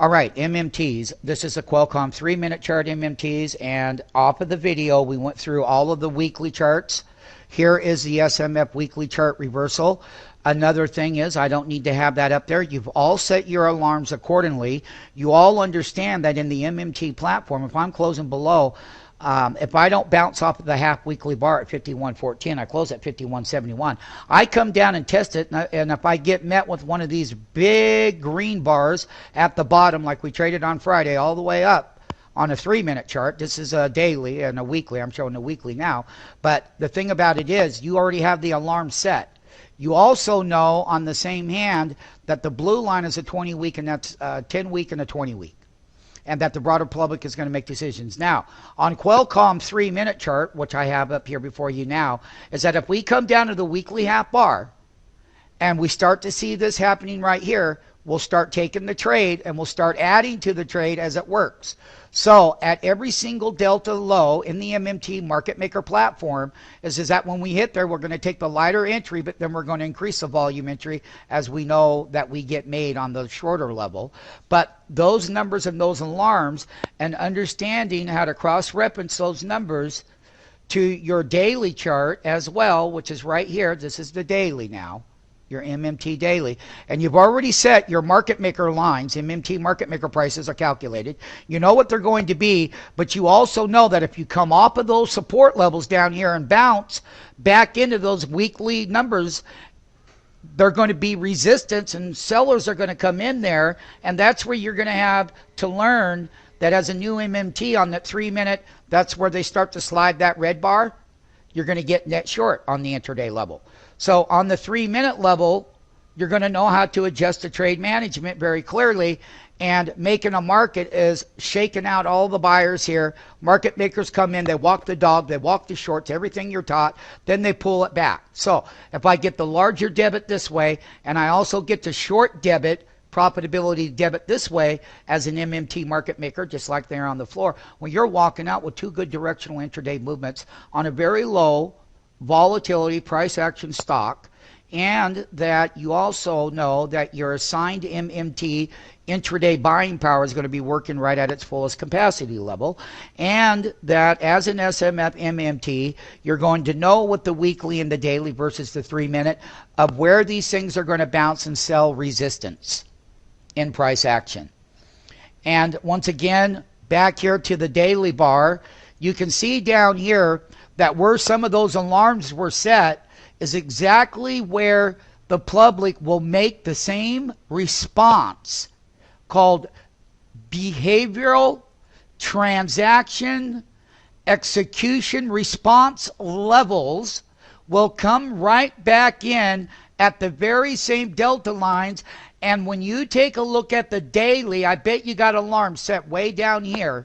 All right, MMTs. This is a Qualcomm 3-minute chart MMTs, and off of the video, we went through all of the weekly charts. Here is the SMF weekly chart reversal. Another thing is, I don't need to have that up there. You've all set your alarms accordingly. You all understand that in the MMT platform, if I'm closing below, if I don't bounce off of the half weekly bar at 51.14, I close at 51.71. I come down and test it, and if I get met with one of these big green bars at the bottom, like we traded on Friday, all the way up on a 3-minute chart. This is a daily and a weekly. I'm showing the weekly now. But the thing about it is, you already have the alarm set. You also know on the same hand that the blue line is a 20-week, and that's a 10-week and a 20-week. And that the broader public is going to make decisions. Now, on Qualcomm 3-minute chart, which I have up here before you now, is that if we come down to the weekly half bar and we start to see this happening right here, we'll start taking the trade and we'll start adding to the trade as it works. So at every single delta low in the MMT market maker platform is that when we hit there, we're going to take the lighter entry, but then we're going to increase the volume entry as we know that we get made on the shorter level. But those numbers and those alarms and understanding how to cross-reference those numbers to your daily chart as well, which is right here. This is the daily now. Your MMT daily, and you've already set your market maker lines. MMT market maker prices are calculated. You know what they're going to be, but you also know that if you come off of those support levels down here and bounce back into those weekly numbers, they're going to be resistance and sellers are going to come in there, and that's where you're going to have to learn that as a new MMT on that 3-minute, that's where they start to slide that red bar. You're going to get net short on the intraday level. So on the 3-minute level, you're going to know how to adjust the trade management very clearly, and making a market is shaking out all the buyers here. Market makers come in, they walk the dog, they walk the shorts, everything you're taught, then they pull it back. So if I get the larger debit this way, and I also get the short debit, profitability debit this way as an MMT market maker, just like they're on the floor, when you're walking out with two good directional intraday movements on a very low volatility price action stock, and that you also know that your assigned MMT intraday buying power is going to be working right at its fullest capacity level, and that as an SMF MMT, you're going to know what the weekly and the daily versus the 3-minute of where these things are going to bounce and sell resistance in price action. And once again, back here to the daily bar, you can see down here that where some of those alarms were set is exactly where the public will make the same response called behavioral transaction execution response levels will come right back in at the very same delta lines. And when you take a look at the daily, I bet you got alarms set way down here,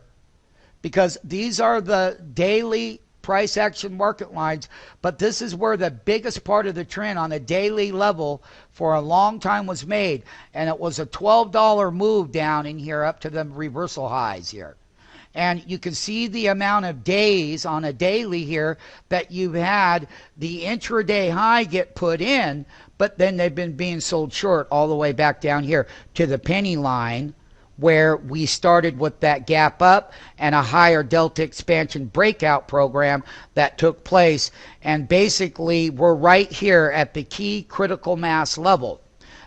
because these are the daily price action market lines, but this is where the biggest part of the trend on a daily level for a long time was made, and it was a $12 move down in here up to the reversal highs here. And you can see the amount of days on a daily here that you've had the intraday high get put in, but then they've been being sold short all the way back down here to the penny line, where we started with that gap up and a higher delta expansion breakout program that took place. And basically we're right here at the key critical mass level,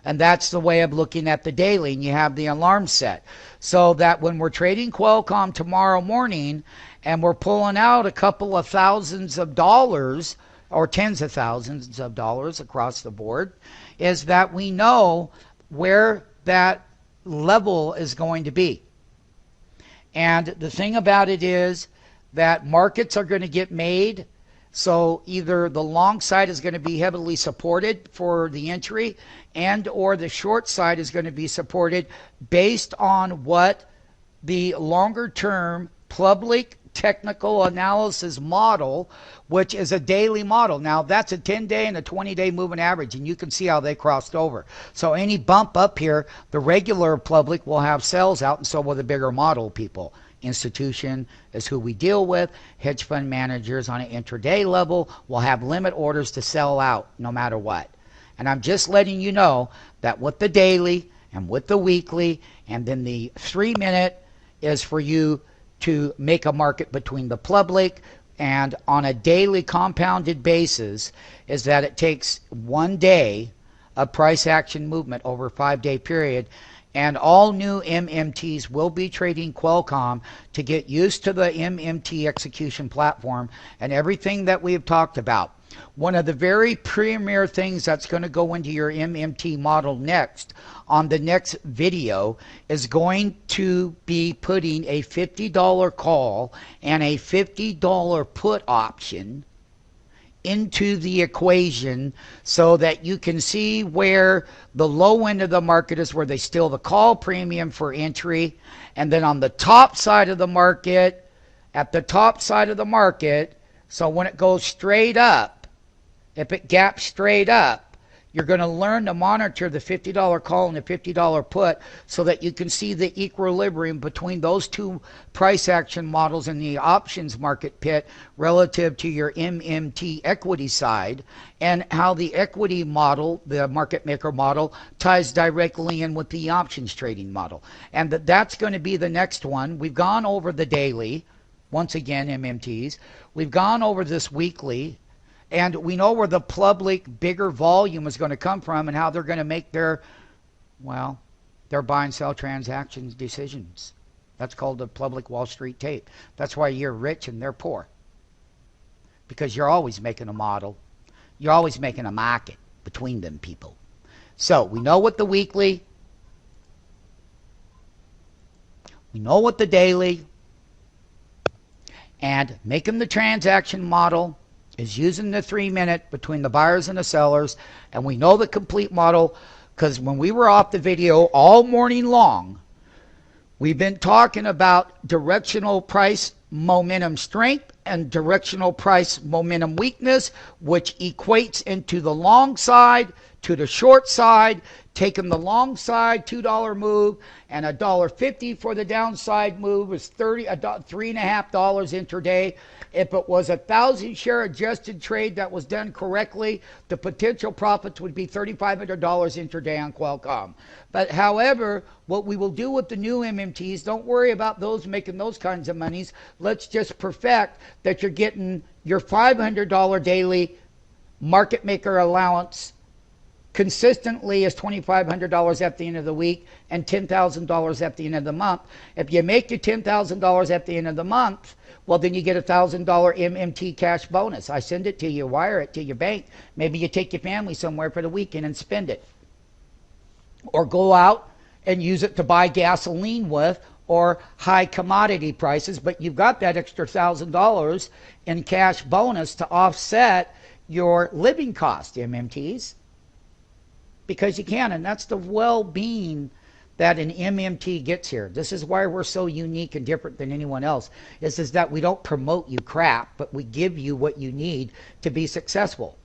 and that's the way of looking at the daily. And you have the alarm set so that when we're trading Qualcomm tomorrow morning and we're pulling out a couple of thousands of dollars or tens of thousands of dollars across the board, is that we know where that level is going to be. And the thing about it is that markets are going to get made, so either the long side is going to be heavily supported for the entry, and or the short side is going to be supported based on what the longer term public technical analysis model, which is a daily model. Now that's a 10-day and a 20-day moving average, and you can see how they crossed over. So any bump up here, the regular public will have sells out, and so will the bigger model people. Institution is who we deal with. Hedge fund managers on an intraday level will have limit orders to sell out no matter what. And I'm just letting you know that with the daily and with the weekly, and then the 3-minute is for you to make a market between the public. And on a daily compounded basis is that it takes 1 day of price action movement over a 5-day period. And all new MMTs will be trading Qualcomm to get used to the MMT execution platform and everything that we have talked about. One of the very premier things that's going to go into your MMT model next on the next video is going to be putting a $50 call and a $50 put option into the equation so that you can see where the low end of the market is, where they steal the call premium for entry, and then on the top side of the market, at the top side of the market, so when it goes straight up, if it gaps straight up, you're going to learn to monitor the $50 call and the $50 put so that you can see the equilibrium between those two price action models in the options market pit relative to your MMT equity side, and how the equity model, the market maker model, ties directly in with the options trading model. And that's going to be the next one. We've gone over the daily, once again, MMTs. We've gone over this weekly. And we know where the public bigger volume is going to come from and how they're going to make their buy and sell transactions decisions. That's called the public Wall Street tape. That's why you're rich and they're poor. Because you're always making a model. You're always making a market between them people. So we know what the weekly. We know what the daily. And making the transaction model is using the 3-minute between the buyers and the sellers. And we know the complete model because when we were off the video all morning long, we've been talking about directional price momentum strength and directional price momentum weakness, which equates into the long side to the short side, taking the long side $2 move and $1.50 for the downside move is $3.50 intraday. If it was 1,000 share adjusted trade that was done correctly, the potential profits would be $3,500 intraday on Qualcomm. But however, what we will do with the new MMTs, don't worry about those making those kinds of monies. Let's just perfect that you're getting your $500 daily market maker allowance consistently is $2,500 at the end of the week and $10,000 at the end of the month. If you make your $10,000 at the end of the month, well, then you get a $1,000 MMT cash bonus. I send it to you, wire it to your bank. Maybe you take your family somewhere for the weekend and spend it. Or go out and use it to buy gasoline with, or high commodity prices, but you've got that extra $1,000 in cash bonus to offset your living cost, MMTs. Because you can, and that's the well-being that an MMT gets here. This is why we're so unique and different than anyone else, is that we don't promote you crap, but we give you what you need to be successful.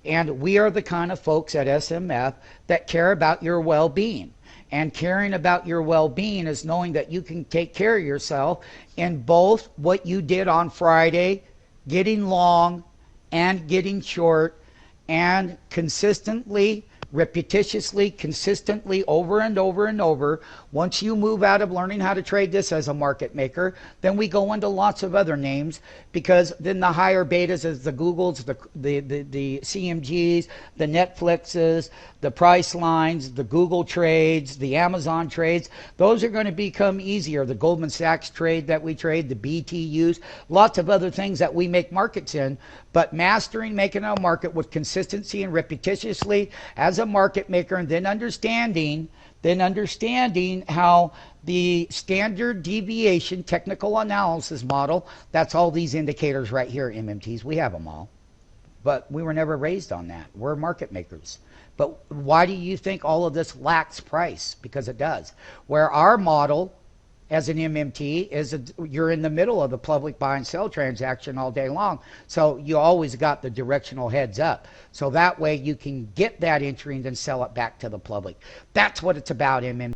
And we are the kind of folks at SMF that care about your well-being. And caring about your well-being is knowing that you can take care of yourself in both what you did on Friday, getting long and getting short, and consistently, repetitiously, consistently, over and over and over. Once you move out of learning how to trade this as a market maker, then we go into lots of other names, because then the higher betas is the Googles, the CMGs, the Netflixes, the price lines, the Google trades, the Amazon trades. Those are going to become easier. The Goldman Sachs trade that we trade, the BTUs, lots of other things that we make markets in. But mastering making a market with consistency and repetitiously as a market maker, and then understanding how the standard deviation technical analysis model, that's all these indicators right here, MMTs, we have them all. But we were never raised on that. We're market makers. But why do you think all of this lacks price? Because it does. Where our model as an MMT is you're in the middle of the public buy and sell transaction all day long. So you always got the directional heads up. So that way you can get that entry and then sell it back to the public. That's what it's about, MMT.